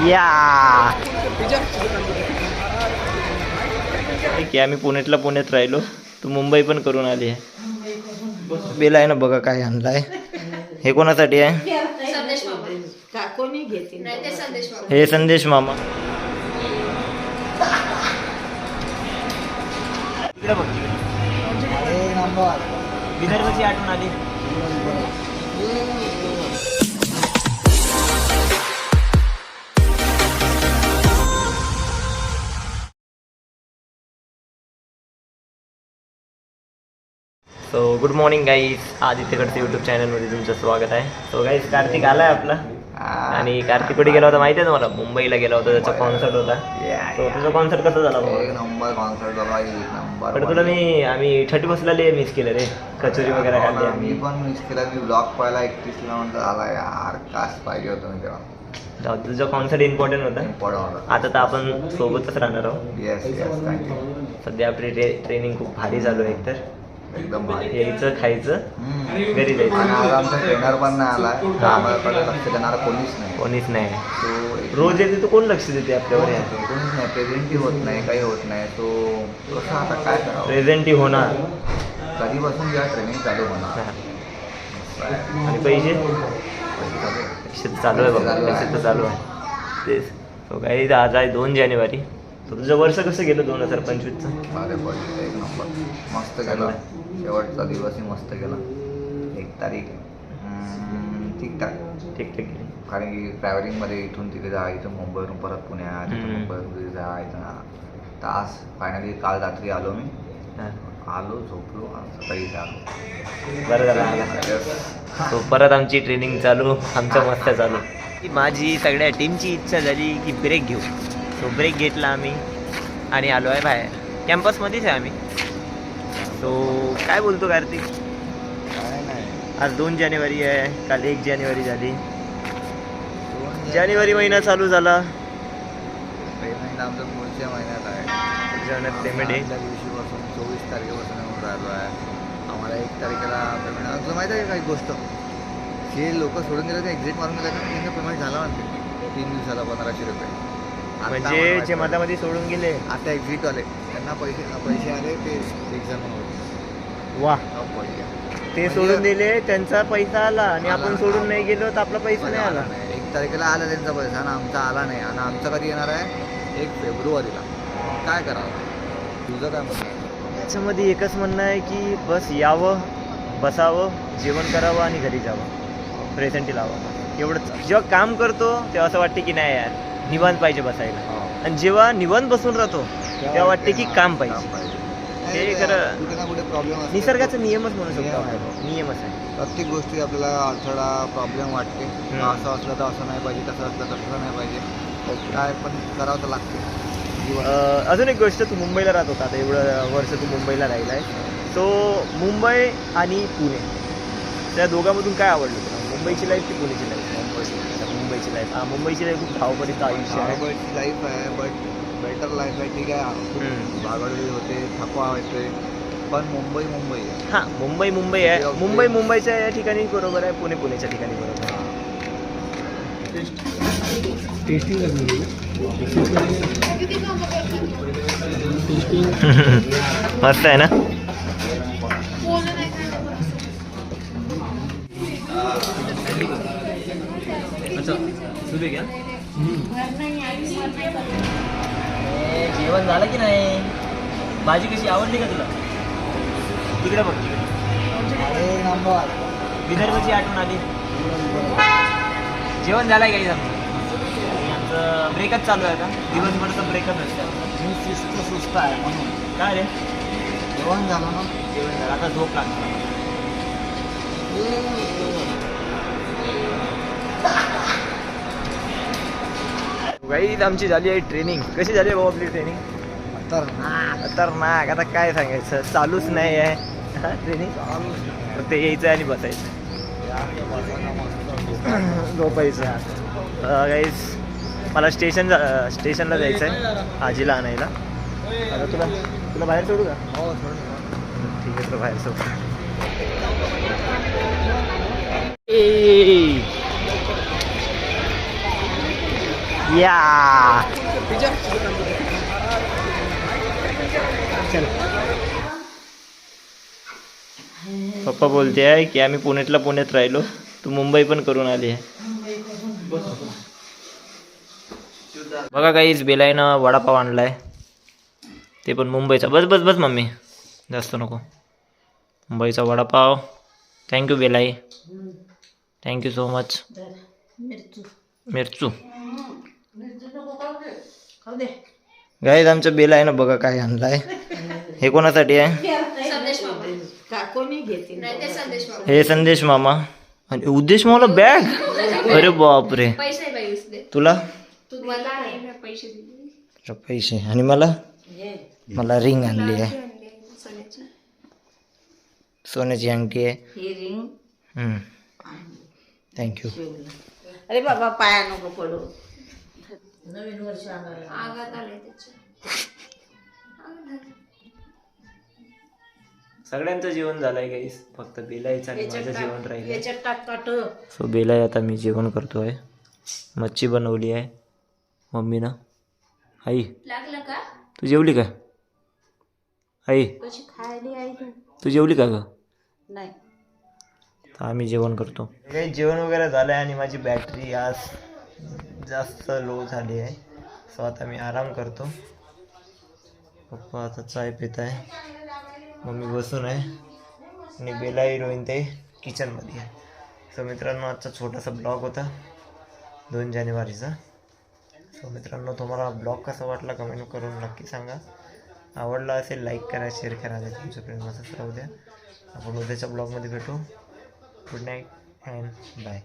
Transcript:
या की आम्ही पुण्यात राहिलो, तू मुंबई पण करून आली आहे. बेला आहे ना, बघा काय आणलाय. हे कोणासाठी आहे? हे संदेश मामा. विदर्भाची आठवण आली. सो गुड मॉर्निंग गाईज, आदित्यकडचं यूट्यूब चॅनलमध्ये तुमचं स्वागत आहे. सो गाईज, कार्तिक आलाय आपला. आणि कार्तिक कुठे गेला होता माहिती आहे तुम्हाला? मुंबईला गेला होता, त्याचा कॉन्सर्ट होता. तो तुझा कॉन्सर्ट कसा झाला? नंबर कॉन्सर्ट झाला, एक नंबर. पण तुला आम्ही 31ला मिस केलं रे, कचोरी वगैरे खाल्ली. मी पण मिस केला. मी ब्लॉग पाहिला 31ला, म्हणतो आला यार, कास पाहिजे होतं मी तेव्हा. तुझा कॉन्सर्ट इम्पॉर्टंट होता. आता तर आपण सोबतच राहणार आहोत. Yes yes, thank you. सध्या आपली ट्रेनिंग खूप भारी चालू आहे. एकतर एकदम भारी. यायचं, खायचं, घरी जायचं. आणि आज आमचा ट्रेनर पण नाही आला, आम्हाला लक्ष देणार कोणीच नाही. तो रोज येते, तो कोण लक्ष देते आपल्यावर? कोणीच नाही, प्रेझेंटही होत नाही, काही होत नाही. तो कसं आता काय करावं? प्रेझेंटही होणार कधीपासून जेव्हा ट्रेनिंग चालू होणार. आणि पैसे चालू आहे बाबा, पैसे तर चालू आहे. तेच. तो काही आज आहे 2 जानेवारी. तर तुझं वर्ष कसं गेलं 2025चं? अरे बघ, एक नंबर, मस्त गेला. शेवटचा दिवसही मस्त गेला. 1 तारीख ठीकठाक गेली. कारण की ट्रॅव्हलिंगमध्ये इथून तिथे जा, इथून मुंबईवरून परत पुण्यात, मुंबईवरून तिथे जा, इथं तास. फायनली काल रात्री आलो मी, आलो, झोपलो, सकाळी आलो. बरं झालं आला. तो परत आमची ट्रेनिंग चालू, आमच्या मस्त चालू. माझी सगळ्या टीमची इच्छा झाली की ब्रेक घेऊ. तो ब्रेक घेतला आम्ही आणि आलो आहे बाहेर. कॅम्पसमध्येच आहे आम्ही. सो काय बोलतो कार्तिक? काय नाही, आज 2 जानेवारी आहे, काल 1 जानेवारी झाली. जानेवारी महिना चालू झाला. पेमेंट आमचं पुढच्या महिन्यात आहे. पेमेंट आहे त्या दिवशीपासून 24 तारखेपासून येऊन राहिलो आहे. आम्हाला 1 तारखेला पेमेंट. तुला माहिती आहे काही गोष्ट? हे लोक सोडून गेले, एक्झिट मारून गेले ना, त्यांचं पेमेंट झाला म्हणते 3 दिवसाला 1500 रुपये. म्हणजे जे मधामध्ये सोडून गेले, आता एक्झिटवाले त्यांना पैसे आले, ते एक्झाम होते. वा, ते सोडून दिले, त्यांचा पैसा आला आणि आपण सोडून नाही गेलो तर आपला पैसा नाही आला. 1 तारखेला आला त्यांचा पैसा आणि आमचा आला नाही. आणि आमचा कधी येणार आहे? 1 फेब्रुवारीला. काय करावं? तुझं काय म्हणणं आहे? याच्यामध्ये एकच म्हणणं आहे की बस यावं, बसावं, जेवण करावं आणि घरी जावं, प्रेझेंटी लावावं, एवढंच. जेव्हा काम करतो तेव्हा असं वाटते की नाही यार, निवांत पाहिजे बसायला. आणि जेव्हा निवांत बसून राहतो तेव्हा वाटते की काम पाहिजे. हे खरं कुठे ना कुठे प्रॉब्लेम असतो. निसर्गाचा नियमच म्हणू शकतो आपण. नियमच आहे. प्रत्येक गोष्टी आपल्याला अडथळा, प्रॉब्लेम वाटते. असं असलं तर असं नाही पाहिजे, तसं असलं तर तसं नाही पाहिजे. काय पण करावं तर लागते. अजून एक गोष्ट, तू मुंबईला राहत होता, आता एवढं वर्ष तू मुंबईला राहिला आहे. सो मुंबई आणि पुणे, त्या दोघांमधून काय आवडलं तुला? मुंबईची लाईफ की पुण्याची लाईफ? मुंबईची लाईफ. मुंबईची लाईफ खूप धावपळीचं आयुष्य आहे. धावपळीची लाईफ आहे, बट बेटर लाईफ आहे. ठीक आहे, भागडवी होते, थकवा होते, पण मुंबई आहे. हां, मुंबई आहे. मुंबईच्या या ठिकाणी बरोबर आहे, पुण्याच्या ठिकाणी बरोबर आहे. मस्त आहे ना. जेवण झालं की नाही? भाजी कशी आवडली का तुला? तिकडे बघ, विदर्भाची आठवण आली. जेवण झालंय काही आमचं ब्रेकच चालू आहे. आता दिवसभरचं ब्रेकच असतं. सुस्त आहे म्हणून. काय रे? जेवण झालं ना? जेवण झालं, आता झोप लागते. गाईज आमची झाली आहे ट्रेनिंग. कशी झाली आहे भाऊ आपली ट्रेनिंग? खतरनाक. आता काय सांगायचं, चालूच नाही आहे ट्रेनिंग. फक्त यायचं आणि बसायचं, झोपायचं. गाईज मला स्टेशनला जायचं आहे, आजीला आणायला. आता तुला बाहेर सोडू का? हो, सोडू. ठीक आहे, तुला बाहेर सोडू. या चल. पप्पा बोलते आहे की आम्ही पुण्यात राहिलो, तू मुंबई पण करून आली आहे. बघा काहीच बेलाईनं वडापाव आणलाय, ते पण मुंबईचा. बस बस बस मम्मी, जास्त नको. मुंबईचा vada pav. Thank you Belai, thank you so much. मिरचू गाईज आमच्या बेलाईनं बघा काय आणलाय. हे कोणासाठी आहे? हे संदेश मामा. आणि उद्देश मामाला बॅग. अरे बापरे. तुला पैसे आणि मला रिंग आणली आहे, सोन्याची अंगठी आहे. थँक्यू. अरे बाबा पाया नको पडू. नवीन वर्ष सगळ्यांचं जेवण झालंय गाईस, फक्त बेलाईचं आणि माझं जेवण राहिलं. याच्यात टाक. सो बेलाई आता मी जेवण करतोय. मच्छी बनवली आहे मम्मीनं. आई लागलं का? तू जेवली का? आई कशी खायली आई तू? तू जेवली का ग? नाही. तर आम्ही जेवण करतो. काही जेवण वगैरे झालं आहे आणि माझी बॅटरी आज जास्त लो झाली आहे. सो आता मी आराम करतो. पप्पा आता चाय पित आहे, मम्मी बसून आहे आणि बेलाई रोईन ते किचनमध्ये आहे. सो मित्रांनो, आजचा छोटासा ब्लॉग होता 2 जानेवारीचा. सो मित्रांनो, तुम्हाला ब्लॉग कसा वाटला कमेंट करून नक्की सांगा. आवडला असेल लाईक करा, शेअर करा, तुमच्या फ्रेंड असंच राहू द्या. आपण उद्याच्या ब्लॉगमध्ये भेटू. Good night and bye.